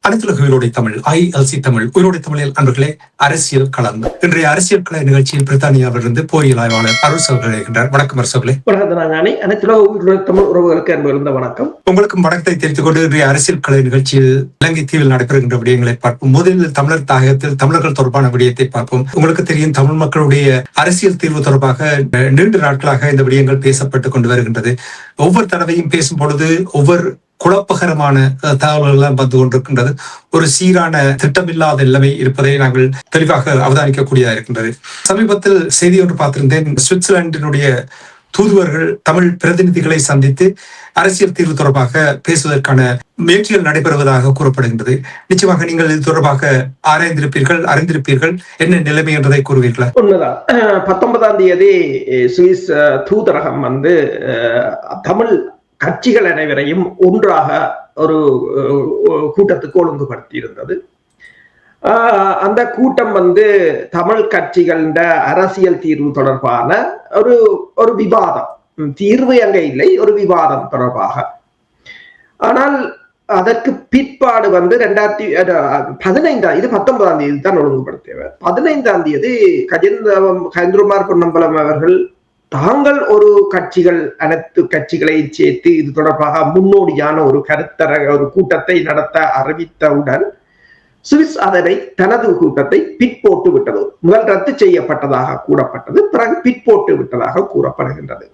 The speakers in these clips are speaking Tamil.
அனைத்துலக தமிழ் ILC தமிழ் உயிரோடை தமிழில் அன்பர்களே, அரசியல் களம். இன்றைய அரசியல் கள நிகழ்ச்சியில் பிரித்தானியாவிலிருந்து போரியல் ஆய்வாளர் அருள் அவர்கள் இருக்கின்றார். வணக்கம் அரசர்களே. தமிழ் உறவுகளுக்கு அன்பு வணக்கம். உங்களுக்கும் வணக்கத்தை தெரிவித்துக் கொண்டு இன்றைய அரசியல் கள நிகழ்ச்சியில் இலங்கை தீவில் நடைபெறுகின்ற விடயங்களை பார்ப்போம். முதலில் தமிழர் தாயகத்தில் தமிழர்கள் தொடர்பான விடயத்தை பார்ப்போம். உங்களுக்கு தெரியும், தமிழ் மக்களுடைய அரசியல் தீர்வு தொடர்பாக நீண்ட நாட்களாக இந்த விடயங்கள் பேசப்பட்டுக் கொண்டு வருகின்றது. ஒவ்வொரு தடவையும் பேசும் பொழுது ஒவ்வொரு குழப்பகரமான தகவல்கள் வந்து கொண்டிருக்கின்றது. ஒரு சீரான திட்டமில்லாத நிலைமை இருப்பதை நாங்கள் தெளிவாக அவதானிக்கக்கூடியதாக இருக்கின்றது. சமீபத்தில் செய்தி ஒன்று பார்த்திருந்தேன். சுவிட்சர்லாந்தினுடைய தூதுவர்கள் தமிழ் பிரதிநிதிகளை சந்தித்து அரசியல் தீர்வு தொடர்பாக பேசுவதற்கான முயற்சிகள் நடைபெறுவதாக கூறப்படுகின்றது. நிச்சயமாக நீங்கள் இது தொடர்பாக அறிந்திருப்பீர்கள். என்ன நிலைமை என்றதை கூறுவீர்களா? உண்மைதான். 19ஆம் தேதி சுவிஸ் தூதரகம் தமிழ் கட்சிகள் அனைவரையும் ஒன்றாக ஒரு கூட்டத்துக்கு ஒழுங்குபடுத்தி இருந்தது. அந்த கூட்டம் தமிழ் கட்சிகள் அரசியல் தீர்வு தொடர்பான ஒரு விவாதம், தீர்வு அங்க இல்லை, ஒரு விவாதம் தொடர்பாக. ஆனால் அதற்கு பிற்பாடு 2015 இது 19ஆம் தேதி தான் ஒழுங்குபடுத்தியவர். 15ஆம் தேதி கஜேந்திரகுமார் பொன்னம்பலம் அவர்கள் தாங்கள் ஒரு அனைத்து கட்சிகளையும் சேர்த்து இது தொடர்பாக முன்னோடியான ஒரு ஒரு கூட்டத்தை நடத்த அறிவித்தவுடன் சுவிஸ் அதனை தனது கூட்டத்தை பிற்போட்டு விட்டது. முதல் ரத்து செய்யப்பட்டதாக கூறப்பட்டது, பிறகு பிற்போட்டு விட்டதாக கூறப்படுகின்றது.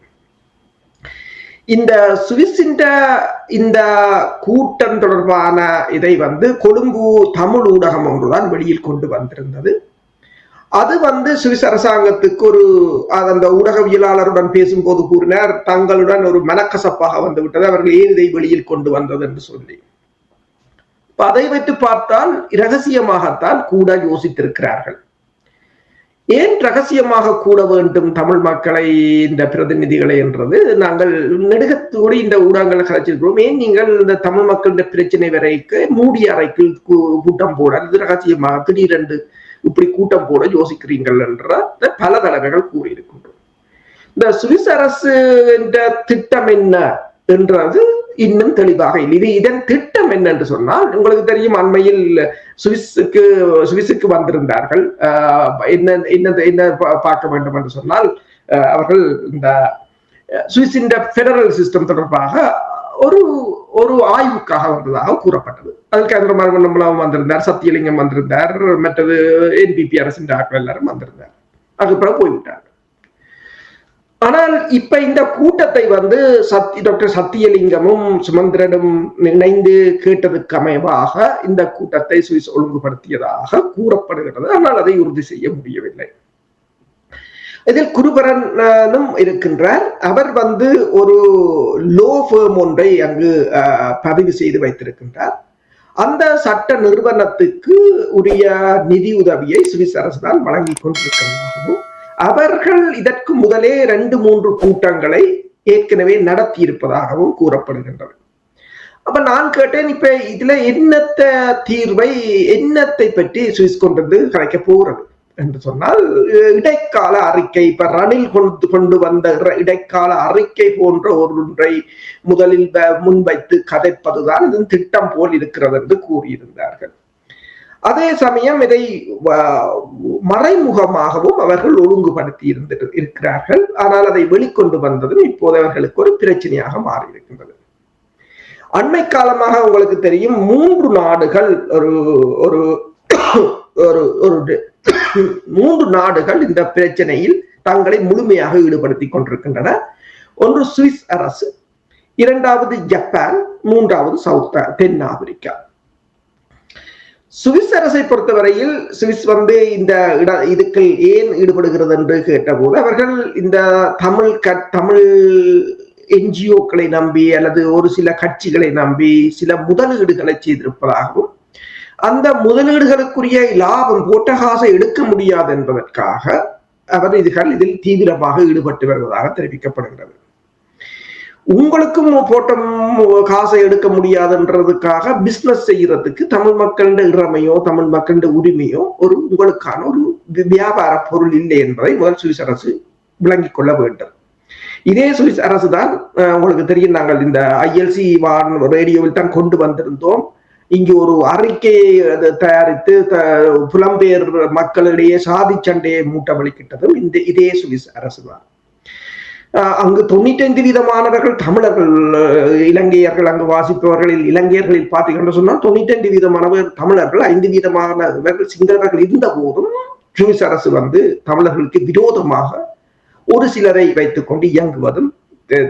இந்த சுவிஸின் இந்த கூட்டம் தொடர்பான இதை கொழும்பு தமிழ் ஊடகம் ஒன்றுதான் வெளியில் கொண்டு வந்திருந்தது. அது சுவிஸ் அரசாங்கத்துக்கு அந்த ஊடகவியலாளருடன் பேசும்போது கூறினார், தங்களுடன் ஒரு மனக்கசப்பாக விட்டது, அவர்கள் ஏன் இதை வெளியில் கொண்டு வந்தது என்று சொல்லி. அதை வைத்து பார்த்தால் ரகசியமாகத்தான் கூட யோசித்திருக்கிறார்கள். ஏன் ரகசியமாக கூட வேண்டும் தமிழ் மக்களை, இந்த பிரதிநிதிகளை என்றது நாங்கள் நெடுகத்தோடு இந்த ஊடகங்களை கலைச்சிருக்கிறோம். ஏன் நீங்கள் இந்த தமிழ் மக்களுடைய பிரச்சனை வரைக்கு மூடிய அறைக்குள் கூட்டம் போட ரகசியமாக திடீரென்று இப்படி கூட்டம் போட யோசிக்கிறீர்கள் என்ற பல தடவைகள் கூறியிருக்கின்றோம். இந்த சுவிஸ் அரசு என்ற திட்டம் என்ன என்றது இன்னும் தெளிவாக இல்லை. இதன் திட்டம் என்ன என்று சொன்னால், உங்களுக்கு தெரியும், அண்மையில் சுவிஸுக்கு வந்திருந்தார்கள். என்ன பார்க்க வேண்டும் என்று சொன்னால், அவர்கள் இந்த சுவிஸின் பெடரல் சிஸ்டம் தொடர்பாக ஒரு ஆய்வுக்காக வந்ததாக கூறப்பட்டது. அதுக்கு கஜேந்திரகுமார் வந்திருந்தார், சத்தியலிங்கம் வந்திருந்தார், மற்றது NPP அரசின் ஆட்கள் எல்லாரும் வந்திருந்தார். அதுக்கு பிறகு போய்விட்டார். ஆனால் இப்ப இந்த கூட்டத்தை டாக்டர் சத்தியலிங்கமும் சுமந்திரனும் இணைந்து கேட்டதுக்கு அமைவாக இந்த கூட்டத்தை சுவிஸ் ஒழுங்குபடுத்தியதாக கூறப்படுகிறது. ஆனால் அதை உறுதி செய்ய முடியவில்லை. இதில் குருபரனும் இருக்கின்றார். அவர் ஒரு லோ ஃபேம் ஒன்றை அங்கு பதிவு செய்து வைத்திருக்கின்றார். அந்த சட்ட நிறுவனத்துக்கு உரிய நிதி உதவியை சுவிஸ் அரசு தான் வழங்கி கொண்டிருக்கிறதாகவும், அவர்கள் இதற்கு முதலே 2-3 கூட்டங்களை ஏற்கனவே நடத்தி இருப்பதாகவும் கூறப்படுகின்றது. அப்ப நான் கேட்டேன், இப்ப இதுல என்னத்தை பற்றி சுவிஸ் கொண்டு கலைக்க போறது என்று சொன்னால், இடைக்கால அறிக்கை, இப்ப ரணில் கொண்டு வந்த இடைக்கால அறிக்கை போன்ற ஒன்றை முதலில் முன்வைத்து கதைப்பதுதான் இதன் திட்டம் போல் இருக்கிறது என்று கூறியிருந்தார்கள். அதே சமயம் இதை மறைமுகமாகவும் அவர்கள் ஒழுங்குபடுத்தி இருக்கிறார்கள். ஆனால் அதை வெளிக்கொண்டு வந்ததும் இப்போது அவர்களுக்கு ஒரு பிரச்சனையாக மாறி இருக்கின்றது. அண்மை காலமாக உங்களுக்கு தெரியும், 3 நாடுகள் மூன்று நாடுகள் இந்த பிரச்சனையில் தங்களை முழுமையாக ஈடுபடுத்தி கொண்டிருக்கின்றன. ஒன்று சுவிஸ் அரசு, 2வது ஜப்பான், 3வது தென் ஆப்பிரிக்கா. சுவிஸ் அரசை பொறுத்தவரையில் சுவிஸ் இந்த இதுக்கு ஏன் ஈடுபடுகிறது என்று கேட்டபோது, அவர்கள் இந்த தமிழ் NGOக்களை நம்பி அல்லது ஒரு சில கட்சிகளை நம்பி சில முதலீடுகளை செய்திருப்பதாகவும், அந்த முதலீடுகளுக்குரிய லாபம் போட்ட காசை எடுக்க முடியாது என்பதற்காக இதில் தீவிரமாக ஈடுபட்டு வருவதாக தெரிவிக்கப்படுகிறது. உங்களுக்கும் போட்ட காசை எடுக்க முடியாதுன்றதுக்காக பிசினஸ் செய்யறதுக்கு தமிழ் மக்களின் இறமையோ தமிழ் மக்களின் உரிமையோ உங்களுக்கான ஒரு வியாபார பொருள் இல்லை என்பதை முதல் சுவிஸ் அரசு விளங்கிக் கொள்ள வேண்டும். இதே சுவிஸ் அரசு தான் உங்களுக்கு தெரியும், நாங்கள் இந்த ILC ரேடியோவில் தான் கொண்டு வந்திருந்தோம். இங்கு ஒரு அறிக்கையை தயாரித்து புலம்பெயர் மக்களிடையே சாதி சண்டையை மூட்டவழிக்கிட்டதும் இதே சுவிஸ் அரசுதான். அங்கு 95% தமிழர்கள், இலங்கையர்கள் அங்கு வாசிப்பவர்களில் இலங்கையர்களில் பார்த்தீங்கன்னு சொன்னால் 95% தமிழர்கள், 5% சிங்களவர்கள் இருந்த போதும் சுவிஸ் அரசு தமிழர்களுக்கு விரோதமாக ஒரு சிலரை வைத்துக் கொண்டு இயங்குவதும்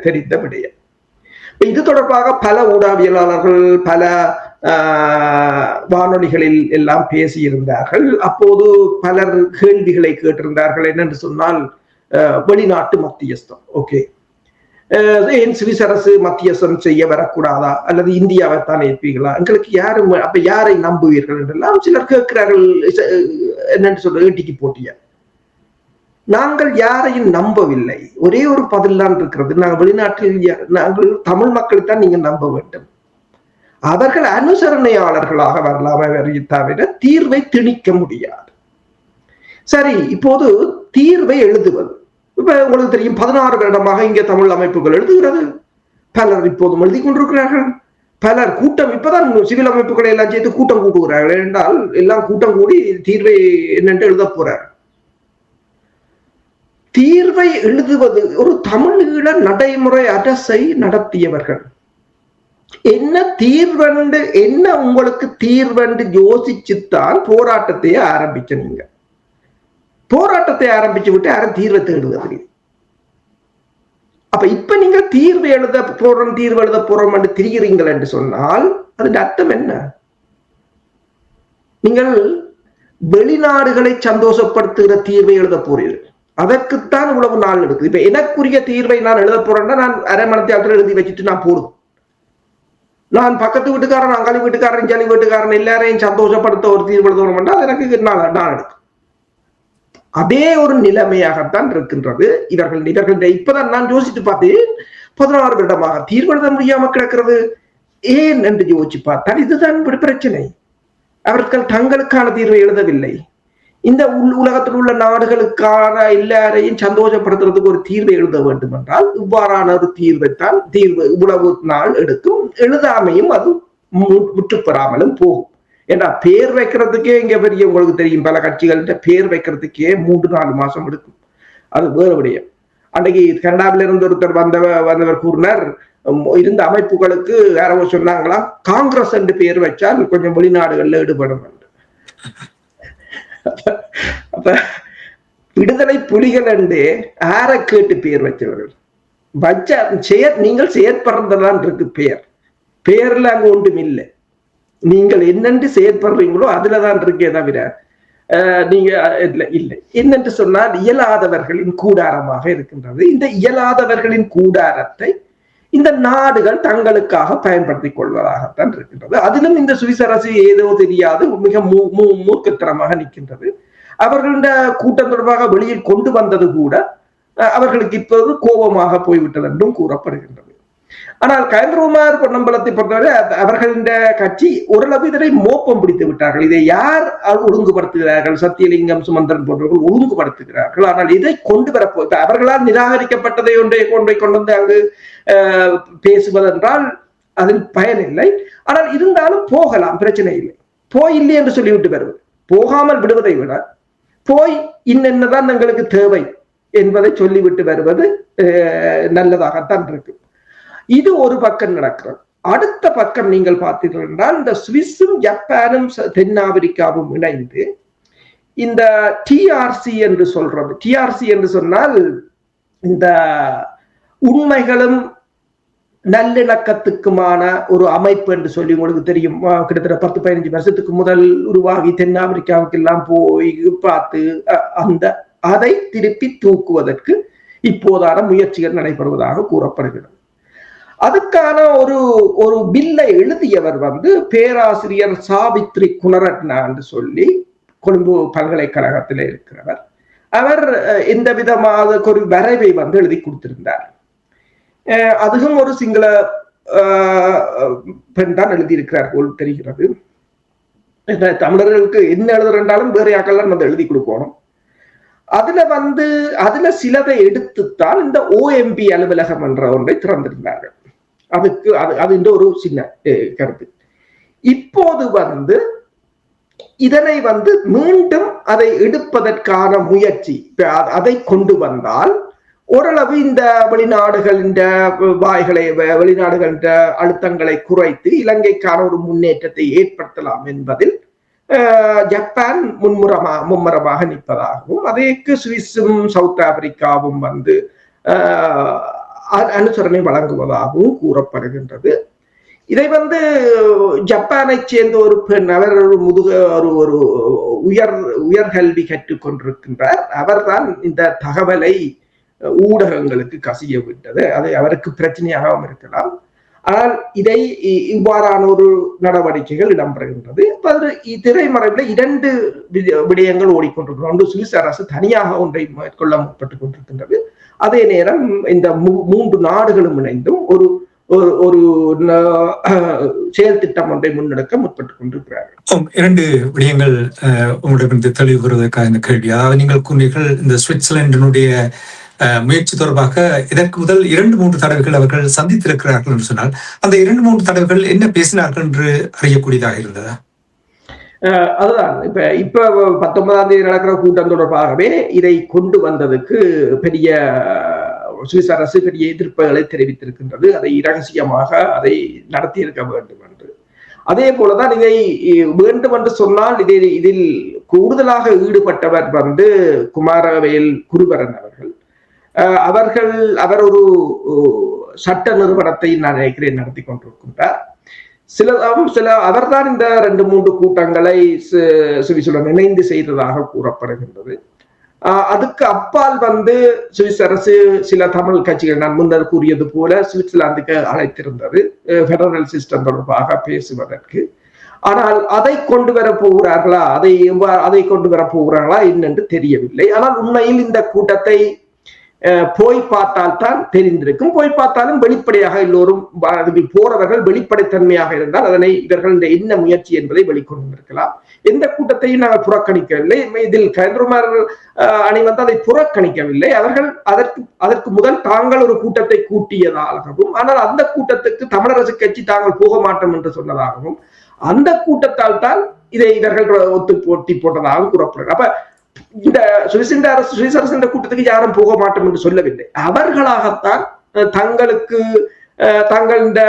தெரிந்த விடயம். இது தொடர்பாக பல ஊடகவியலாளர்கள் பல வானொலிகளில் எல்லாம் பேசியிருந்தார்கள். அப்போது பலர் கேள்விகளை கேட்டிருந்தார்கள். என்னென்று சொன்னால், வெளிநாட்டு மத்தியஸ்தம், ஓகே, ஏன் சுவிஸ் அரசு மத்தியஸ்தம் செய்ய வரக்கூடாதா, அல்லது இந்தியாவைத்தான் ஏற்பீங்களா, எங்களுக்கு யாரும் அப்ப யாரை நம்புவீர்கள் என்றெல்லாம் சிலர் கேட்கிறார்கள். என்னென்று சொல்ற ஏட்டிக்கு போட்டிய நாங்கள் யாரையும் நம்பவில்லை. ஒரே ஒரு பதில் தான் இருக்கிறது. நாங்கள் வெளிநாட்டில் நாங்கள் தமிழ் மக்களை தான் நீங்க நம்ப வேண்டும். அவர்கள் அனுசரணையாளர்களாக வரலாமே தவிர தீர்வை திணிக்க முடியாது. சரி, இப்போது தீர்வை எழுதுவது, இப்ப உங்களுக்கு தெரியும் 16 வருடமாக இங்கே தமிழ் அமைப்புகள் எழுதுகிறது. பலர் இப்போதும் எழுதி கொண்டிருக்கிறார்கள். பலர் கூட்டம், இப்பதான் சிவில் அமைப்புகளை எல்லாம் சேர்த்து கூட்டம் கூட்டுகிறார்கள். என்றால் எல்லாம் கூட்டம் கூடி தீர்வை என்னென்று எழுத போறார். தீர்வை எழுதுவது ஒரு தமிழீழ நடைமுறை அரசை நடத்தியவர்கள். என்ன தீர்வென்று, என்ன உங்களுக்கு தீர்வென்று யோசிச்சுத்தான் போராட்டத்தையே ஆரம்பிச்ச. நீங்க போராட்டத்தை ஆரம்பிச்சு விட்டு யாரும் தீர்வை தேடுவதில்லை. அப்ப இப்ப நீங்க தீர்வு எழுத போறோம் என்று திரிகிறீங்கள் என்று சொன்னால் அதன் அர்த்தம் என்ன? நீங்கள் வெளிநாடுகளை சந்தோஷப்படுத்துகிற தீர்வை எழுத போறீர்கள். அதற்குத்தான் இவ்வளவு நாள் எடுக்குது. இப்ப எனக்குரிய தீர்வை நான் எழுத போறேன்னா நான் அரை மணி எழுதி வச்சுட்டு நான் போடுவேன். நான் பக்கத்து வீட்டுக்காரன், அங்காளி வீட்டுக்காரன், ஜலி வீட்டுக்காரன் எல்லாரையும் சந்தோஷப்படுத்த ஒரு தீர்வு எழுதணும்னா அது எனக்கு நான் எடுக்கும். அதே ஒரு நிலைமையாகத்தான் இருக்கின்றது. இவர்கள் இப்பதான் நான் யோசித்து பார்த்தேன், 16 வருடமாக தீர்வு எழுத முடியாம கிடக்கிறது ஏன் என்று யோசிச்சு பார்த்தால் இதுதான் பிரச்சனை. அவர்கள் தங்களுக்கான தீர்வை எழுதவில்லை. இந்த உலகத்தில் உள்ள நாடுகளுக்கான எல்லாரையும் சந்தோஷப்படுத்துறதுக்கு ஒரு தீர்வை எழுத வேண்டும் என்றால் இவ்வாறான ஒரு தீர்வைத்தான் இவ்வளவு நாள் எடுக்கும். எழுதாமையும் அது முற்றுப்பெறாமலும் போகும். ஏன்னா பேர் வைக்கிறதுக்கே இங்க பெரிய, உங்களுக்கு தெரியும், பல கட்சிகள்கிட்ட பேர் வைக்கிறதுக்கே 3-4 மாசம் எடுக்கும். அது வேறு விடயம். அன்றைக்கு கனடாவில இருந்து ஒருத்தர் வந்தவர் கூறினார், இருந்த அமைப்புகளுக்கு யாரோ சொன்னாங்களா, காங்கிரஸ் என்று பேர் வச்சால் கொஞ்சம் வெளிநாடுகள்ல ஈடுபடும் என்று. அப்ப விடுதலை புலிகள் என்று யாரை கேட்டு பேர் வச்சவர்கள் நீங்கள் செயற்படுறதுதான் இருக்கு. பேர்ல அங்க ஒன்றும் இல்லை. நீங்கள் என்னென்று செயற்படுறீங்களோ அதுலதான் இருக்கே தவிர நீங்க இல்லை. என்னென்று சொன்னால் இயலாதவர்களின் கூடாரமாக இருக்கின்றது. இந்த இயலாதவர்களின் கூடாரத்தை இந்த நாடுகள் தங்களுக்காக பயன்படுத்திக் கொள்வதாகத்தான் இருக்கின்றது. அதிலும் இந்த சுவிஸ் அரசு ஏதோ தெரியாது மிக மூர்க்கத்தனமாக நிற்கின்றது. அவர்களுடைய கூட்டம் தொடர்பாக வெளியில் கொண்டு வந்தது கூட அவர்களுக்கு இப்போது கோபமாக போய்விட்டது என்றும் கூறப்படுகின்றது. ஆனால் கயந்திரகுமார் பொன்னம்பலத்தை பொறுத்தவரை அவர்களுடைய கட்சி ஓரளவு இதனை மோப்பம் பிடித்து விட்டார்கள். இதை யார் ஒழுங்குபடுத்துகிறார்கள்? சத்தியலிங்கம், சுமந்திரன் போன்றவர்கள் ஒழுங்குபடுத்துகிறார்கள். ஆனால் இதை கொண்டு வரப்போது அவர்களால் நிராகரிக்கப்பட்டதை கொண்டு வந்து அங்கு பேசுவதென்றால் அதில் பயனில்லை. ஆனால் இருந்தாலும் போகலாம், பிரச்சனை இல்லை. போய் இல்லை என்று சொல்லிவிட்டு வருவது, போகாமல் விடுவதை விட போய் இன்னென்னதான் எங்களுக்கு தேவை என்பதை சொல்லிவிட்டு வருவது நல்லதாகத்தான் இருக்கு. இது ஒரு பக்கம் நடக்கிறது. அடுத்த பக்கம் நீங்கள் பார்த்தீர்கள் என்றால் இந்த சுவிஸும் ஜப்பானும் தென்னாப்பிரிக்காவும் இணைந்து இந்த டிஆர்சி என்று சொல்றது. டிஆர்சி என்று சொன்னால் இந்த உண்மைகளும் நல்லிணக்கத்துக்குமான ஒரு அமைப்பு என்று சொல்லி உங்களுக்கு தெரியும். கிட்டத்தட்ட 10-15 வருஷத்துக்கு முதல் உருவாகி தென்னாப்பிரிக்காவுக்கு எல்லாம் போய் பார்த்து அதை திருப்பி தூக்குவதற்கு இப்போதான முயற்சிகள் நடைபெறுவதாக கூறப்படுகிறது. அதுக்கான ஒரு பில்லை எழுதியவர் பேராசிரியர் சாவித்ரி குணரட்னா என்று சொல்லி கொழும்பு பல்கலைக்கழகத்தில் இருக்கிறவர். அவர் எந்த விதமாக ஒரு வரைவை எழுதி கொடுத்திருந்தார். அதுவும் ஒரு சிங்கள பெண் தான் எழுதியிருக்கிறார் போல் தெரிகிறது. தமிழர்களுக்கு என்ன எழுதுறாலும் வேற யாக்கெல்லாம் எழுதி கொடுக்கணும். அதுல சிலதை எடுத்துத்தான் இந்த OMB அலுவலகம் என்ற ஒன்றை திறந்திருந்தார்கள். அது ஒரு சின்ன கருத்து. இப்போது இதனை மீண்டும் அதை எடுப்பதற்கான முயற்சி அதை கொண்டு வந்தால் ஓரளவு இந்த வெளிநாடுகளின் அழுத்தங்களை குறைத்து இலங்கைக்கான ஒரு முன்னேற்றத்தை ஏற்படுத்தலாம் என்பதில் ஜப்பான் மும்முரமாக நிற்பதாகவும் அதற்கு சுவிஸும் சவுத் ஆப்பிரிக்காவும் அனுசரணை வழங்குவதாகவும் கூறப்படுகின்றது. இதை ஜப்பானை சேர்ந்த ஒரு பெண், அவர் ஒரு உயர்கல்வி கற்றுக் கொண்டிருக்கின்றார். அவர்தான் இந்த தகவலை ஊடகங்களுக்கு கசிய விட்டது. அது அவருக்கு பிரச்சனையாகவும் இருக்கலாம். ஆனால் இவ்வாறான ஒரு நடவடிக்கைகள் இடம்பெறுகின்றது. திரைமறைவில் 2 விடயங்கள் ஓடிக்கொண்டிருக்கிறது. ஒன்று, சுவிஸ் அரசு தனியாக ஒன்றை மேற்கொள்ள முற்பட்டுக் கொண்டிருக்கின்றது. அதே நேரம் இந்த 3 நாடுகளும் இணைந்தும் ஒரு செயல் திட்டம் ஒன்றை முன்னெடுக்க முற்பட்டுக் கொண்டிருக்கிறார்கள். 2 விடயங்கள் உங்களிடமிருந்து தெளிவுறுவதற்காக இந்த கேள்வி. அதாவது நீங்கள் கூறினீர்கள் இந்த சுவிட்சர்லாந்தினுடைய முயற்சி தொடர்பாக இதற்கு முதல் 2-3 தடவைகள் அவர்கள் சந்தித்திருக்கிறார்கள் என்று சொன்னால் அந்த 2-3 தடவைகள் என்ன பேசினார்கள் என்று அறியக்கூடியதாக இருந்ததா? அதுதான் இப்ப 19ஆம் தேதி நடக்கிற கூட்டம் தொடர்பாகவே இதை கொண்டு வந்ததுக்கு பெரிய சுவிஸ் அரசு பெரிய எதிர்ப்புகளை தெரிவித்திருக்கின்றது. அதை இரகசியமாக அதை நடத்தி இருக்க வேண்டும் என்று. அதே போலதான் இதை வேண்டும் என்று சொன்னால் இதில் கூடுதலாக ஈடுபட்டவர் குமாரவேல் குருபரன் அவர்கள். அவர் ஒரு சட்ட நிறுவனத்தை நான் நினைக்கிறேன் நடத்தி கொண்டிருக்கின்றார். அவர்தான் இந்த 2-3 கூட்டங்களை சுவிசுடன் இணைந்து செய்ததாக கூறப்படுகின்றது. அதுக்கு அப்பால் சுவிஸ் அரசு சில தமிழ் கட்சிகள், நான் முன்னர் கூறியது போல, சுவிட்சர்லாந்துக்கு அழைத்திருந்தது பெடரல் சிஸ்டம் தொடர்பாக பேசுவதற்கு. ஆனால் அதை கொண்டு வர போகிறார்களா, அதை கொண்டு வர போகிறார்களா என்னென்று தெரியவில்லை. ஆனால் உண்மையில் இந்த கூட்டத்தை போய் பார்த்தால் தான் தெரிந்திருக்கும். போய் பார்த்தாலும் வெளிப்படையாக எல்லோரும் போறவர்கள் வெளிப்படைத்தன்மையாக இருந்தால் அதனை இவர்கள் என்ன முயற்சி என்பதை வெளிக்கொண்டிருக்கலாம். எந்த கூட்டத்தையும் நாங்கள் புறக்கணிக்கவில்லை. இதில் கயந்திரமார் அணி அதை புறக்கணிக்கவில்லை. அவர்கள் அதற்கு முதல் தாங்கள் ஒரு கூட்டத்தை கூட்டியதாகவும், ஆனால் அந்த கூட்டத்துக்கு தமிழரசு கட்சி தாங்கள் போக மாட்டோம் என்று சொன்னதாகவும், அந்த கூட்டத்தால் தான் இதை இவர்கள் ஒத்து போட்டி போட்டதாகவும் கூறப்படுகிறது. அப்ப இந்த சுவிஸ் அரசு கூட்டத்துக்கு யாரும் போக மாட்டோம் என்று சொல்லவில்லை. அவர்களாகத்தான் தங்கள் இந்த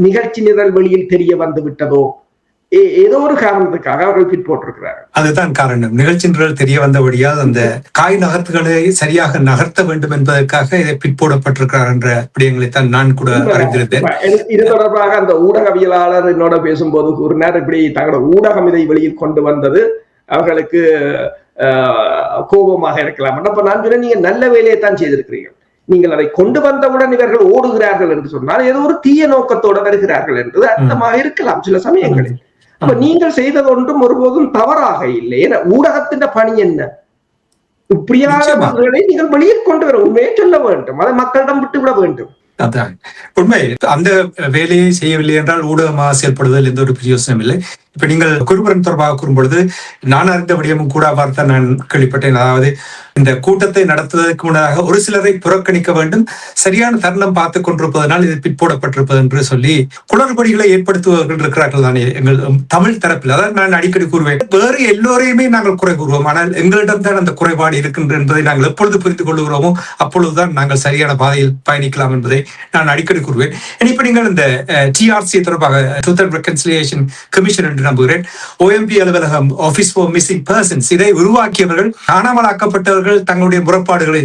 நிகழ்ச்சி நிரல் வெளியில் தெரிய வந்து விட்டதோ ஏதோ ஒரு காரணத்துக்காக அவர்கள் பின் போட்டிருக்கிறார்கள். அதுதான் காரணம். நிகழ்ச்சி நிரல் தெரிய வந்தபடியால் அந்த காய் நகர்த்துகளை சரியாக நகர்த்த வேண்டும் என்பதற்காக இதை பிற்போடப்பட்டிருக்கிறார் என்ற விடயங்களைத்தான் நான் கூட அறிந்திருந்தேன். இது தொடர்பாக அந்த ஊடகவியலாளர் என்னோட பேசும்போது கூறினார், இப்படி தங்களோட ஊடகம் இதை வெளியில் கொண்டு வந்தது அவர்களுக்கு கோபமாக இருக்கலாம். அப்ப நான் சொன்னேன், நீங்க நல்ல வேலையை தான் செய்திருக்கிறீர்கள். நீங்கள் அதை கொண்டு வந்தவுடன் இவர்கள் ஓடுகிறார்கள் என்று சொன்னால் ஏதோ ஒரு தீய நோக்கத்தோடு வருகிறார்கள் என்று அர்த்தமாக இருக்கலாம் சில சமயங்களில். அப்ப நீங்கள் செய்தது ஒன்றும் ஒருபோதும் தவறாக இல்லை. ஏன்னா ஊடகத்தின் பணி என்ன? இப்படியான நீங்கள் வெளியில் கொண்டு வர உண்மையை சொல்ல வேண்டும், அதை மக்களிடம் விட்டு விட வேண்டும். அதான் உண்மை. அந்த வேலையை செய்யவில்லை என்றால் ஊடகமாக செயல்படுவதில் எந்த ஒரு பிரயோசனம் இல்லை. இப்ப நீங்கள் குருபரன் தொடர்பாக கூறும்பொழுது நான் அறிந்த விடயமும் கூட வார்த்தை நான் கேள்விப்பட்டேன். அதாவது இந்த கூட்டத்தை நடத்துவதற்கு முன்னதாக ஒரு சிலரை புறக்கணிக்க வேண்டும், சரியான தருணம் பார்த்துக் கொண்டிருப்பதனால் இது பிற்போடப்பட்டிருப்பது என்று சொல்லி குளறுபடிகளை ஏற்படுத்துவர்கள் இருக்கிறார்கள் தானே எங்கள் தமிழ் தரப்பில். அதாவது நான் அடிக்கடி கூறுவேன், வேறு எல்லோரையுமே நாங்கள் குறை கூறுவோம், ஆனால் எங்களிடம் தான் அந்த குறைபாடு இருக்கின்ற என்பதை நாங்கள் எப்பொழுது புரிந்து கொள்ளுகிறோமோ அப்பொழுதுதான் நாங்கள் சரியான பாதையில் பயணிக்கலாம் என்பதை நான் அடிக்கடி கூறுவேன். இப்ப நீங்கள் இந்த TRC தொடர்பாக ட்ரூத் அண்ட் ரெகன்சிலியேஷன் கமிஷன் என்று நம்புகிறேன், OMP அலுவலகம், ஆபீஸ் ஃபார் மிஸ்ஸிங் பர்சன்ஸ், இதை உருவாக்கியவர்கள் காணாமலாக்கப்பட்டவர்கள் தங்களுடைய முறைப்பாடுகளை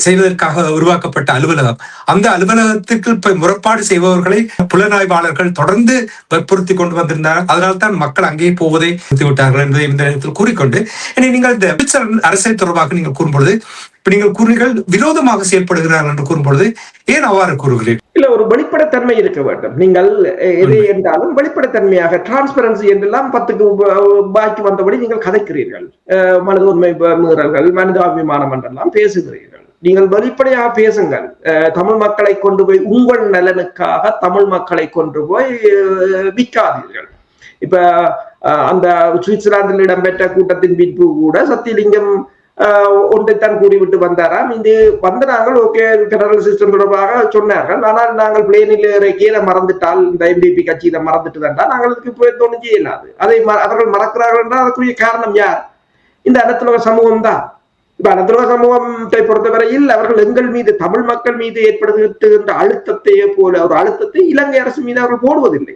செய்வதற்காக உருவாக்கப்பட்ட அலுவலகம். அந்த அலுவலகத்துக்கு முறைப்பாடு செய்பவர்களை புலனாய்வாளர்கள் தொடர்ந்து வற்புறுத்தி கொண்டு வந்திருந்தார்கள். அதனால்தான் மக்கள் அங்கே போவதை விட்டார்கள் என்பதை இந்த நேரத்தில் கூறிக்கொண்டு, நீங்கள் இந்த அரசை தொடர்பாக நீங்கள் கூறும்பொழுது இப்ப நீங்கள் கூறுகள் விரோதமாக செயல்படுகிறார்கள் என்று கூறும்பொழுது ஏன் அவ்வாறு கூறுகிறீர்கள்? இல்ல, ஒரு வெளிப்படைத்தன்மை இருக்க வேண்டும். நீங்கள் எதை என்றாலும் வெளிப்படைத்தன்மையாக, டிரான்ஸ்பரன்சி என்றெல்லாம் 10க்கு பாக்கி வந்தபடி நீங்கள் கதைக்கிறீர்கள். மனித உரிமை மீறல்கள், மனிதாபிமானம் என்றெல்லாம் பேசுகிறீர்கள். நீங்கள் வெளிப்படையாக பேசுங்கள். தமிழ் மக்களை கொண்டு போய் உங்கள் நலனுக்காக தமிழ் மக்களை கொண்டு போய் விற்காதீர்கள். இப்ப அந்த சுவிட்சர்லாந்தில் இடம்பெற்ற கூட்டத்தின் பின்பு கூட சத்தியலிங்கம் ஒன்றைத்தான் கூறிவிட்டு வந்தாராம். இது வந்த நாங்கள் ஓகே பெடரல் சிஸ்டம் தொடர்பாக சொன்னார்கள். ஆனால் நாங்கள் பிளேனில் இறக்கிய மறந்துட்டால் இந்த எம்பிபி கட்சி இதை மறந்துட்டு தான் நாங்கள் இதுக்கு போய் ஒன்றும் செய்யலாது. அதை அவர்கள் மறக்கிறார்கள் என்றால் அதற்குரிய காரணம் யார்? இந்த அனைத்துலக சமூகம் தான். இப்ப அனைத்துலக சமூகத்தை பொறுத்தவரையில் அவர்கள் எங்கள் மீது தமிழ் மக்கள் மீது ஏற்படுத்துகின்ற அழுத்தத்தையே போல ஒரு அழுத்தத்தை இலங்கை அரசு மீது அவர்கள் போடுவதில்லை.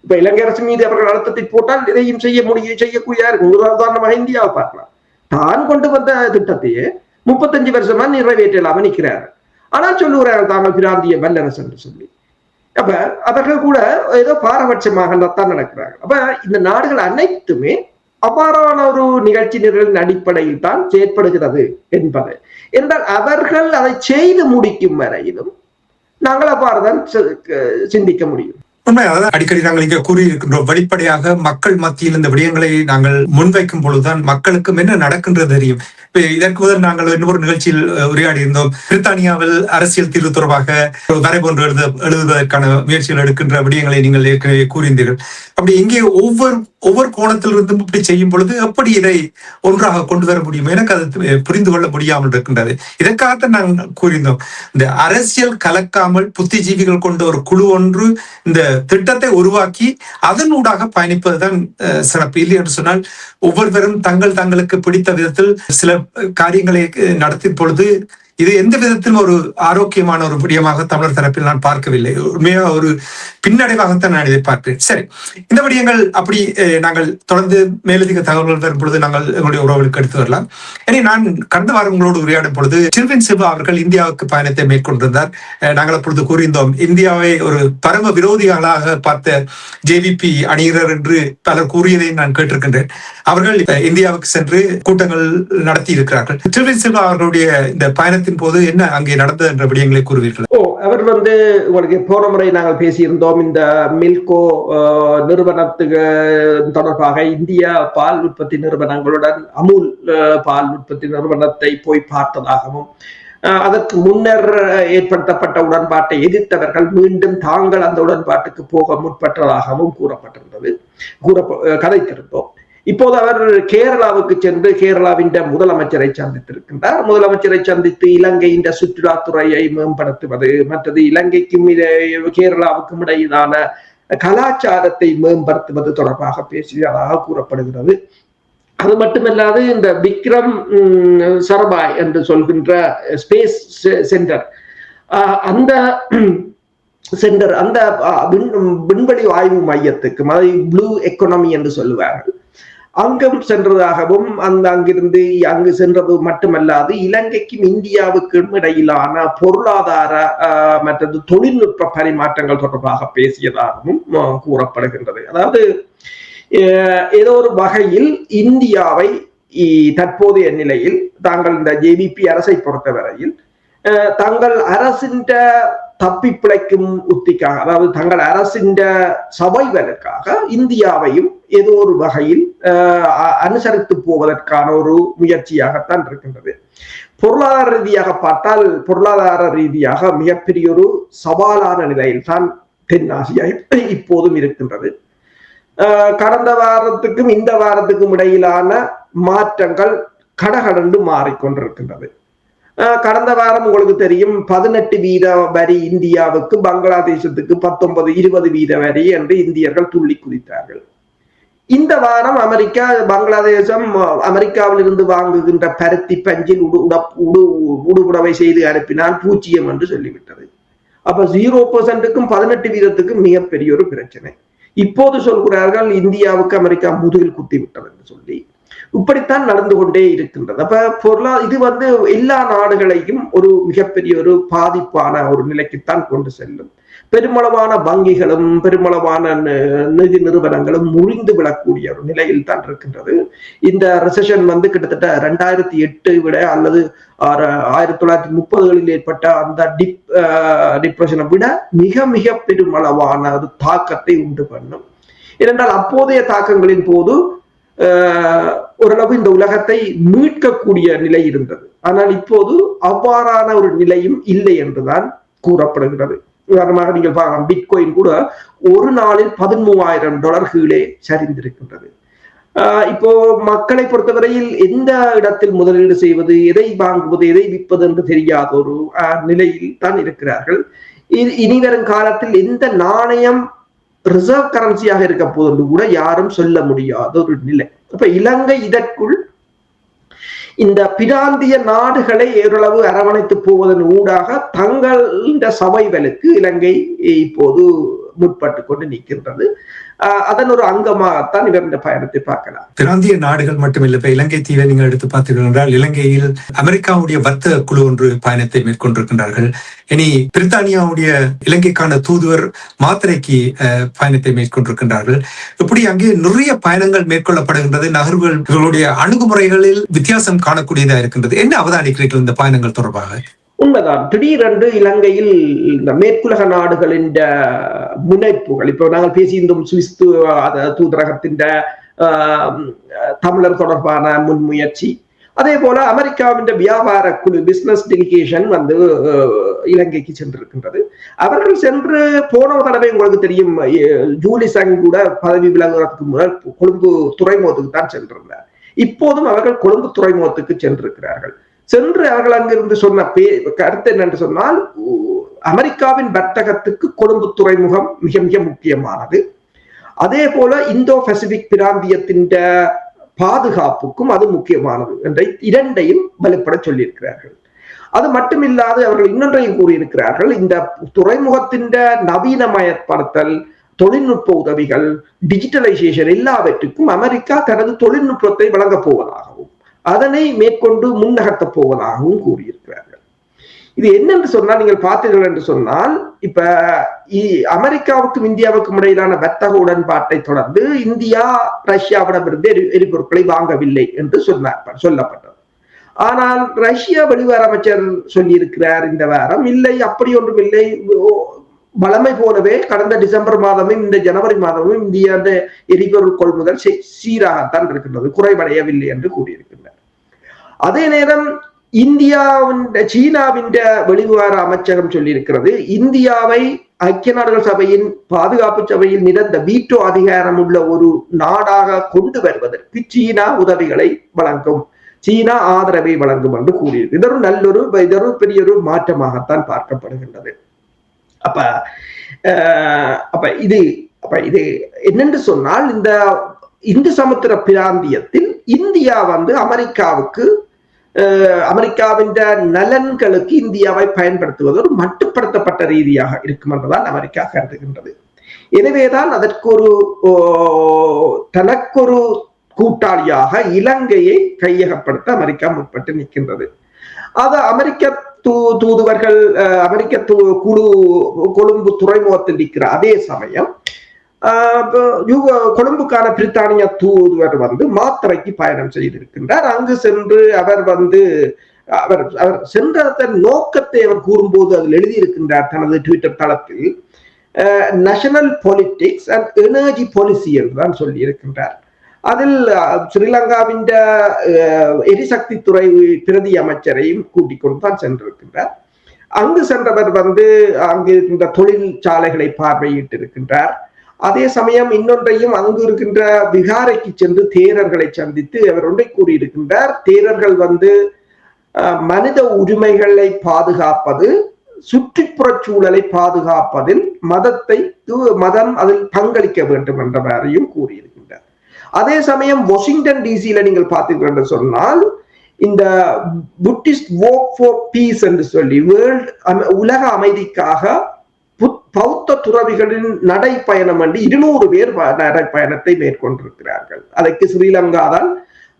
இப்ப இலங்கை அரசு மீது அவர்கள் அழுத்தத்தை போட்டால் இதையும் செய்யக்கூடிய இருக்கும். உதாரணமாக இந்தியாவை பார்க்கலாம். தான் கொண்டு வந்த திட்டத்தையே 35 வருஷமா நிறைவேற்றலாம நிற்கிறார். ஆனால் சொல்லுகிறார்கள் தாங்கள் பிராந்திய வல்லரசு என்று சொல்லி. அப்ப அவர்கள் கூட ஏதோ பாரபட்சமாக தான் நடக்கிறார்கள். அப்ப இந்த நாடுகள் அனைத்துமே அவ்வாறான ஒரு நிகழ்ச்சி நிரலின் அடிப்படையில் தான் செயற்படுகிறது என்பது என்றால் அவர்கள் அதை செய்து முடிக்கும் வரையிலும் நாங்கள் அவ்வாறுதான் சிந்திக்க முடியும். உண்மை. அதாவது அடிக்கடி நாங்கள் இங்கே கூறியிருக்கின்றோம், வெளிப்படையாக மக்கள் மத்தியில் இந்த விடயங்களை நாங்கள் முன்வைக்கும் பொழுதுதான் மக்களுக்கும் என்ன நடக்கின்றது தெரியும். இதற்கு முதல் நாங்கள் இன்னொரு நிகழ்ச்சியில் உரையாடி இருந்தோம். பிரித்தானியாவில் அரசியல் தீர்வு தொடர்பாக வரைபொன்று எழுதுவதற்கான முயற்சிகள் எடுக்கின்ற விடயங்களை நீங்கள் ஏற்கனவே கூறியிருந்தீர்கள். அப்படி இங்கே ஒவ்வொரு கோணத்திலிருந்தும் இப்படி செய்யும் பொழுது எப்படி இதை ஒன்றாக கொண்டு வர முடியும்? எனக்கு அது புரிந்து கொள்ள முடியாமல் இருக்கின்றது. இதற்காகத்தான் நாங்கள் கூறியிருந்தோம், இந்த அரசியல் கலக்காமல் புத்திஜீவிகள் கொண்ட ஒரு குழு ஒன்று இந்த திட்டத்தை உருவாக்கி அதனூடாக பயணிப்பதுதான் சிறப்பு. இல்லை என்று சொன்னால் ஒவ்வொருவரும் தங்களுக்கு பிடித்த விதத்தில் சில காரியங்களை நடத்தி பொழுது இது எந்த விதத்திலும் ஒரு ஆரோக்கியமான ஒரு விடயமாக தமிழர் தரப்பில் நான் பார்க்கவில்லை. உண்மையாக ஒரு பின்னடைவாகத்தான் நான் இதை பார்க்கிறேன். சரி, இந்த விடயங்கள் அப்படி நாங்கள் தொடர்ந்து மேலதிக தகவல்கள் வரும் பொழுது நாங்கள் எங்களுடைய உறவுகளுக்கு எடுத்து வரலாம். எனவே நான் கடந்த வாரம் உங்களோடு உரையாடும் பொழுது சிறுவன் சிவா அவர்கள் இந்தியாவுக்கு பயணத்தை மேற்கொண்டிருந்தார். நாங்கள் அப்பொழுது கூறியிருந்தோம், இந்தியாவை ஒரு பரம விரோதிகளாக பார்த்த ஜேவிபி அணியினர் என்று பலர் கூறியதை நான் கேட்டிருக்கின்றேன். அவர்கள் இந்தியாவுக்கு சென்று கூட்டங்கள் நடத்தி இருக்கிறார்கள். சிறுவன் சிவா அவர்களுடைய இந்த பயணத்தின் போது என்ன அங்கே நடந்தது என்ற விடயங்களை கூறுவீர்கள்? அவர் உங்களுக்கு போன முறை நாங்கள் பேசியிருந்தோம், இந்த மில்கோ நிறுவனத்துக்கு தொடர்பாக இந்தியா பால் உற்பத்தி நிறுவனங்களுடன் அமுல் பால் உற்பத்தி நிறுவனத்தை போய் பார்த்ததாகவும் அதற்கு முன்னர் ஏற்படுத்தப்பட்ட உடன்பாட்டை எதிர்த்தவர்கள் மீண்டும் தாங்கள் அந்த உடன்பாட்டுக்கு போக முற்பட்டதாகவும் கதைத்திருந்தோம். இப்போது அவர் கேரளாவுக்கு சென்று கேரளாவின் முதலமைச்சரை சந்தித்திருக்கின்றார். முதலமைச்சரை சந்தித்து இலங்கையின் சுற்றுலாத்துறையை மேம்படுத்துவது, மற்றது இலங்கைக்கும் கேரளாவுக்கும் இடையிலான கலாச்சாரத்தை மேம்படுத்துவது தொடர்பாக பேசியதாக கூறப்படுகிறது. அது மட்டுமல்லாது இந்த விக்ரம் சரபாய் என்று சொல்கின்ற ஸ்பேஸ் சென்டர், அந்த விண்வெளி ஆய்வு மையத்துக்கு ப்ளூ எக்கானமி என்று சொல்லுவார்கள், அங்கும் சென்றதாகவும் அங்கிருந்து அங்கு சென்றது மட்டுமல்லாது இலங்கைக்கும் இந்தியாவுக்கும் இடையிலான பொருளாதார மற்றது தொழில்நுட்ப பரிமாற்றங்கள் தொடர்பாக பேசியதாகவும் கூறப்படுகின்றது. அதாவது ஏதோ ஒரு வகையில் இந்தியாவை தற்போதைய நிலையில் தாங்கள் இந்த ஜேவிபி அரசை பொறுத்தவரையில் தங்கள் அரசின் தப்பி பிழைக்கும் உத்திக்காக, அதாவது தங்கள் அரசின் சபைகளுக்காக இந்தியாவையும் ஏதோ ஒரு வகையில் அனுசரித்து போவதற்கான ஒரு முயற்சியாகத்தான் இருக்கின்றது. பொருளாதார ரீதியாக பார்த்தால் பொருளாதார ரீதியாக மிகப்பெரிய ஒரு சவாலான நிலையில் தான் தென்னாசியா இப்போதும் இருக்கின்றது. கடந்த வாரத்துக்கும் இந்த வாரத்துக்கும் இடையிலான மாற்றங்கள் கடகடந்து மாறிக்கொண்டிருக்கின்றது. கடந்த வாரம் உங்களுக்கு தெரியும் 18% வரி இந்தியாவுக்கு, பங்களாதேசத்துக்கு 19-20% வரி என்று இந்தியர்கள் துள்ளி குதித்தார்கள். இந்த வாரம் அமெரிக்கா பங்களாதேசம் அமெரிக்காவில் இருந்து வாங்குகின்ற பருத்தி பஞ்சில் உடுபுடவை செய்து அனுப்பினால் 0 என்று சொல்லிவிட்டது. அப்ப 0%க்கும் 18%க்கும் மிகப்பெரிய ஒரு பிரச்சனை. இப்போது சொல்கிறார்கள் இந்தியாவுக்கு அமெரிக்கா முதுகில் குத்தி விட்டது என்று சொல்லி. இப்படித்தான் நடந்து கொண்டே இருக்கின்றது. அப்ப இது எல்லா நாடுகளையும் ஒரு மிகப்பெரிய ஒரு பாதிப்பான ஒரு நிலைக்குத்தான் கொண்டு செல்லும். பெருமளவான வங்கிகளும் பெருமளவான நிதி நிறுவனங்களும் முறிந்து விடக்கூடிய ஒரு நிலையில் தான் இருக்கின்றது. இந்த ரிசெஷன் கிட்டத்தட்ட 2008 விட அல்லது 1930களில் ஏற்பட்ட அந்த டிப்ரெஷனை விட மிக மிக பெருமளவான ஒரு தாக்கத்தை உண்டு பண்ணும். ஏனென்றால் அப்போதைய தாக்கங்களின் போது ஓரளவு இந்த உலகத்தை மீட்கக்கூடிய நிலை இருந்தது. ஆனால் இப்போது அவ்வாறான ஒரு நிலையும் இல்லை என்றுதான் கூறப்படுகிறது. உதாரணமாக நீங்கள் பார்க்கலாம், பிட்காயின் கூட ஒரு நாளில் $13,000 கீழே சரிந்திருக்கின்றது. இப்போ மக்களை பொறுத்தவரையில் எந்த இடத்தில் முதலீடு செய்வது, எதை வாங்குவது, எதை விற்பது என்று தெரியாத ஒரு நிலையில் தான் இருக்கிறார்கள். இனி வரும் காலத்தில் எந்த நாணயம் ரிசர்வ் கரன்சியாக இருக்க போது கூட யாரும் சொல்ல முடியாத ஒரு நிலை. அப்ப இலங்கை இதற்குள் இந்த பிராந்திய நாடுகளை ஓரளவு அரவணைத்து போவதன் ஊடாக தங்களின் சவைவலுக்கு இலங்கை இப்போது முற்பட்டு கொண்டு நிற்கின்றது. அதன் ஒரு அங்கமாகத்தான் இவர் இந்த பயணத்தை பார்க்கலாம். பிராந்திய நாடுகள் மட்டுமில்லை, இப்ப இலங்கை தீவை நீங்கள் எடுத்து பார்த்தீர்கள் என்றால் இலங்கையில் அமெரிக்காவுடைய வர்த்தக குழு ஒன்று பயணத்தை மேற்கொண்டிருக்கின்றார்கள். இனி பிரித்தானியாவுடைய இலங்கைக்கான தூதுவர் மாத்திரைக்கு பயணத்தை மேற்கொண்டிருக்கின்றார்கள். இப்படி அங்கே நிறைய பயணங்கள் மேற்கொள்ளப்படுகின்றது. நகர்வுகள் இவர்களுடைய அணுகுமுறைகளில் வித்தியாசம் காணக்கூடியதா இருக்கின்றது. என்ன அவதானிக்கிறீர்கள் இந்த பயணங்கள் தொடர்பாக? உண்மைதான். திடீரென்று இலங்கையில் இந்த மேற்குலக நாடுகளின் முனைப்புகள், இப்போ நாங்கள் பேசியிருந்தோம் சுவிஸ் தூதரகத்தின் தமிழர் தொடர்பான முன்முயற்சி, அதே போல அமெரிக்காவின் வியாபார குழு பிசினஸ் டெலிகேஷன் இலங்கைக்கு சென்றிருக்கின்றது. அவர்கள் சென்று போன தடவை உங்களுக்கு தெரியும், ஜூலி சங் கூட பதவி விலகுவதற்கு முதல் கொழும்பு துறைமுகத்துக்கு தான் சென்றிருந்தார். இப்போதும் அவர்கள் கொழும்பு துறைமுகத்துக்கு சென்றிருக்கிறார்கள். சென்று அவர்கள் அங்கிருந்து சொன்ன கருத்து என்னென்று சொன்னால், அமெரிக்காவின் வர்த்தகத்துக்கு கொழும்பு துறைமுகம் மிக மிக முக்கியமானது. அதே போல இந்தோ பசிபிக் பிராந்தியத்தின் பாதுகாப்புக்கும் அது முக்கியமானது என்ற இரண்டையும் வலுப்பட சொல்லியிருக்கிறார்கள். அது மட்டுமில்லாது அவர்கள் இன்னொன்றையும் கூறியிருக்கிறார்கள், இந்த துறைமுகத்தின் நவீனமயப்படுத்தல், தொழில்நுட்ப உதவிகள், டிஜிட்டலைசேஷன் எல்லாவற்றுக்கும் அமெரிக்கா தனது தொழில்நுட்பத்தை வழங்கப் போவதாகவும் அதனை மேற்கொண்டு முன்னகர்த்த போவதாகவும் கூறியிருக்கிறார்கள். இது என்னென்று சொன்னால், நீங்கள் பார்த்தீர்கள் என்று சொன்னால், இப்ப அமெரிக்காவுக்கும் இந்தியாவுக்கும் இடையிலான வர்த்தக உடன்பாட்டை தொடர்ந்து இந்தியா ரஷ்யாவிடமிருந்து எரிபொருட்களை வாங்கவில்லை என்று சொல்லப்பட்டது. ஆனால் ரஷ்யா வெளிவார அமைச்சர் சொல்லியிருக்கிறார் இந்த வாரம், இல்லை அப்படி ஒன்றும் இல்லை, வளமை போலவே கடந்த டிசம்பர் மாதமும் இந்த ஜனவரி மாதமும் இந்தியா எரிபொருள் கொள்முதல் சீராகத்தான் இருக்கின்றது, குறைவடையவில்லை என்று கூறியிருக்கின்றார். அதே நேரம் சீனாவின் வெளிவிவகார அமைச்சகம் சொல்லியிருக்கிறது, இந்தியாவை ஐக்கிய நாடுகள் சபையின் பாதுகாப்பு சபையில் நிரந்த வீட்டோ அதிகாரம் உள்ள ஒரு நாடாக கொண்டு வருவதற்கு சீனா உதவிகளை வழங்கும், சீனா ஆதரவை வழங்கும் என்று கூறியிருக்கு. இதொரு பெரிய ஒரு மாற்றமாகத்தான் பார்க்கப்படுகின்றது. அப்ப இது என்னென்று சொன்னால், இந்த இந்து சமுத்திர பிராந்தியத்தில் இந்தியா அமெரிக்காவின் நலன்களுக்கு இந்தியாவை பயன்படுத்துவது ஒரு மட்டுப்படுத்தப்பட்ட ரீதியாக இருக்கும் என்றுதான் அமெரிக்கா கருதுகின்றது. எனவேதான் தனக்கொரு கூட்டாளியாக இலங்கையை கையகப்படுத்த அமெரிக்கா முற்பட்டு நிற்கின்றது. அது அமெரிக்க தூதுவர்கள், அமெரிக்க குழு கொழும்பு துறைமுகத்தில் நிற்கிற அதே சமயம் கொழும்புக்கான பிரித்தானிய தூதுவர் மாத்திரைக்கு பயணம் செய்திருக்கின்றார். அங்கு சென்று அவர் சென்ற நோக்கத்தை அவர் கூறும்போது அதில் எழுதியிருக்கின்றார் தனது ட்விட்டர் தளத்தில், national politics and energy policy என்றுதான் சொல்லி இருக்கின்றார். அதில் ஸ்ரீலங்காவின் எரிசக்தி துறை பிரதி அமைச்சரையும் கூட்டிக் கொண்டு தான் சென்றிருக்கின்றார். அங்கு சென்றவர் அங்கு இருக்கின்ற தொழிற்சாலைகளை பார்வையிட்டு இருக்கின்றார். அதே சமயம் இன்னொன்றையும் அங்கு இருக்கின்ற விகாரைக்கு சென்று தேரர்களை சந்தித்து அவர் ஒன்றை கூறியிருக்கின்றார், தேரர்கள் மனித உரிமைகளை பாதுகாப்பது, சுற்றுப்புற சூழலை பாதுகாப்பதில் மதம் அதில் பங்களிக்க வேண்டும் என்ற மாதிரியும் கூறியிருக்கின்றார். அதே சமயம் வாஷிங்டன் டிசியில நீங்கள் பார்த்தீர்கள் என்று சொன்னால், இந்த புத்திஸ்ட் வாக் ஃபார் பீஸ் என்று சொல்லி உலக அமைதிக்காக பௌத்த துறவிகளின் நடைப்பயணம் என்று 200 பேர் நடைப்பயணத்தை மேற்கொண்டிருக்கிறார்கள். அதற்கு ஸ்ரீலங்கா தான்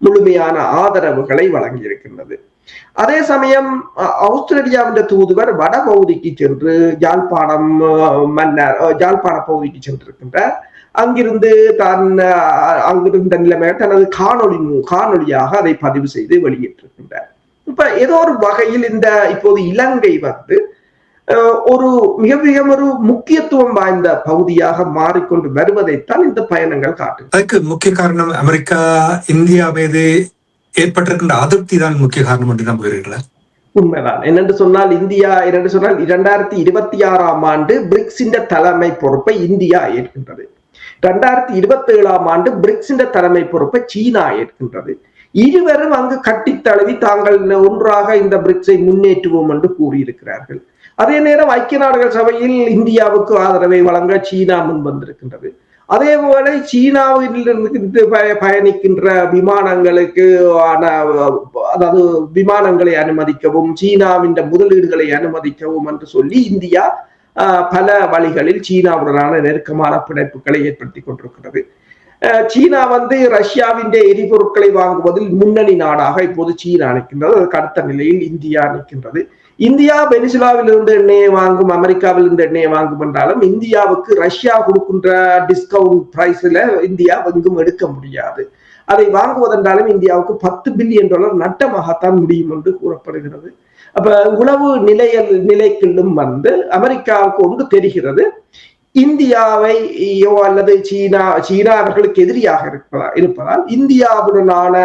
முழுமையான ஆதரவுகளை வழங்கி இருக்கின்றது. அதே சமயம் ஆஸ்திரேலியாவின் தூதுவர் வட பகுதிக்கு சென்று யாழ்ப்பாண பகுதிக்கு சென்றிருக்கின்றார். அங்கிருந்து அங்கிருந்த நிலைமை தனது காணொலியாக அதை பதிவு செய்து வெளியிட்டிருக்கின்றார். இப்ப ஏதோ ஒரு வகையில் இப்போது இலங்கை ஒரு மிக மிக ஒரு முக்கியத்துவம் வாய்ந்த பகுதியாக மாறிக்கொண்டு வருவதைத்தான் இந்த பயணங்கள் காட்டும். அதுக்கு முக்கிய காரணம் அமெரிக்கா இந்தியா மீது ஏற்பட்டிருக்கின்ற அதிருப்தி தான் முக்கிய காரணம் என்று நம்புகிறீர்களா? உண்மைதான். என்னென்று சொன்னால் 2026 பிரிக்ஸின் தலைமை பொறுப்பை இந்தியா ஏற்கின்றது. 2027 பிரிக்ஸின் தலைமை பொறுப்பை சீனா ஏற்கின்றது. இருவரும் அங்கு கட்டித்தழுவி தாங்கள் ஒன்றாக இந்த பிரிக்ஸை முன்னேற்றுவோம் என்று கூறியிருக்கிறார்கள். அதே நேரம் ஐக்கிய நாடுகள் சபையில் இந்தியாவுக்கு ஆதரவை வழங்க சீனா முன் வந்திருக்கின்றது. அதே போல சீனாவிலிருந்து பயணிக்கின்ற விமானங்களுக்கு அதாவது விமானங்களை அனுமதிக்கவும் சீனாவின் முதலீடுகளை அனுமதிக்கவும் என்று சொல்லி இந்தியா பல வழிகளில் சீனாவுடனான நெருக்கமான பிணைப்புகளை ஏற்படுத்தி கொண்டிருக்கிறது. சீனா ரஷ்யாவின் எரிபொருட்களை வாங்குவதில் முன்னணி நாடாக இப்போது சீனா நிற்கின்றது. அதுக்கு அடுத்த நிலையில் இந்தியா நிற்கின்றது. இந்தியா வெனிசுலாவிலிருந்து எண்ணெயை வாங்கும், அமெரிக்காவிலிருந்து எண்ணெயை வாங்கும் என்றாலும் இந்தியாவுக்கு ரஷ்யா கொடுக்கின்ற டிஸ்கவுண்ட் பிரைஸ்ல இந்தியா எங்கும் எடுக்க முடியாது. அதை வாங்குவதென்றாலும் இந்தியாவுக்கு $10 பில்லியன் நட்டமாகத்தான் முடியும் என்று கூறப்படுகிறது. அப்ப உணவு நிலைக்குள்ளும் அமெரிக்காவுக்கு ஒன்று தெரிகிறது, இந்தியாவையோ அல்லது சீனா அவர்களுக்கு எதிரியாக இருப்பதால் இந்தியாவுடனான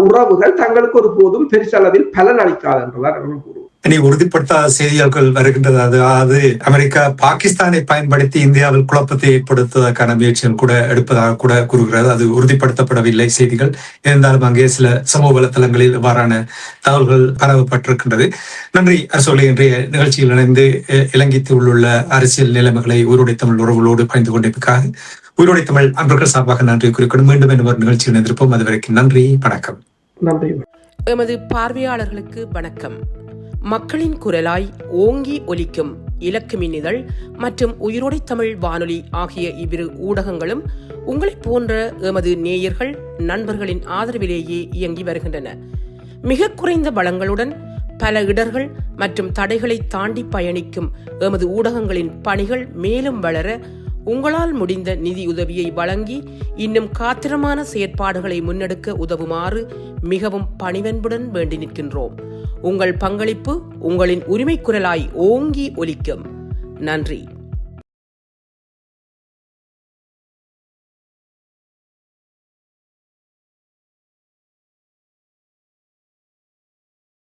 உறவுகள் தங்களுக்கு ஒரு போதும் பெருசளவில் பலன் அளிக்காது என்றுதான் அவர்கள் கூறுவார். இனி உறுதிப்படுத்தாத செய்திகள் வருகின்றது. அதாவது அமெரிக்கா பாகிஸ்தானை பயன்படுத்தி இந்தியாவில் குழப்பத்தை ஏற்படுத்துவதற்கான முயற்சிகள் கூட எடுப்பதாக கூட கூறுகிறது. அது உறுதிப்படுத்தப்படவில்லை செய்திகள். இருந்தாலும் அங்கே சில சமூக வலைத்தளங்களில் இவ்வாறான தகவல்கள் பரவப்பட்டிருக்கின்றது. நன்றி அரசோலை. இன்றைய நிகழ்ச்சியில் இணைந்து இலங்கையில் உள்ள அரசியல் நிலைமைகளை உயிரோடை தமிழ் உறவுகளோடு பகிர்ந்து கொண்டிருப்பதற்காக உயிரோடை தமிழ் அன்பர்கள் சார்பாக நன்றி குறிக்கொண்டு மீண்டும் என்ன ஒரு நிகழ்ச்சியில் இணைந்திருப்போம். அதுவரைக்கும் நன்றி, வணக்கம். நன்றி. எமது பார்வையாளர்களுக்கு வணக்கம். மக்களின் குரலாய் ஓங்கி ஒலிக்கும் இலக்கு மின்னிதழ் மற்றும் உயிரோடை தமிழ் வானொலி ஆகிய இவ்விரு ஊடகங்களும் உங்களைப் போன்ற எமது நேயர்கள் நண்பர்களின் ஆதரவிலேயே இயங்கி வருகின்றன. மிக குறைந்த வளங்களுடன் பல இடர்கள் மற்றும் தடைகளை தாண்டி பயணிக்கும் எமது ஊடகங்களின் பணிகள் மேலும் வளர உங்களால் முடிந்த நிதியுதவியை வழங்கி இன்னும் காத்திரமான செயற்பாடுகளை முன்னெடுக்க உதவுமாறு மிகவும் பணிவன்புடன் வேண்டி நிற்கின்றோம். உங்கள் பங்களிப்பு உங்களின் உரிமை குரலாய் ஓங்கி ஒலிக்கும். நன்றி.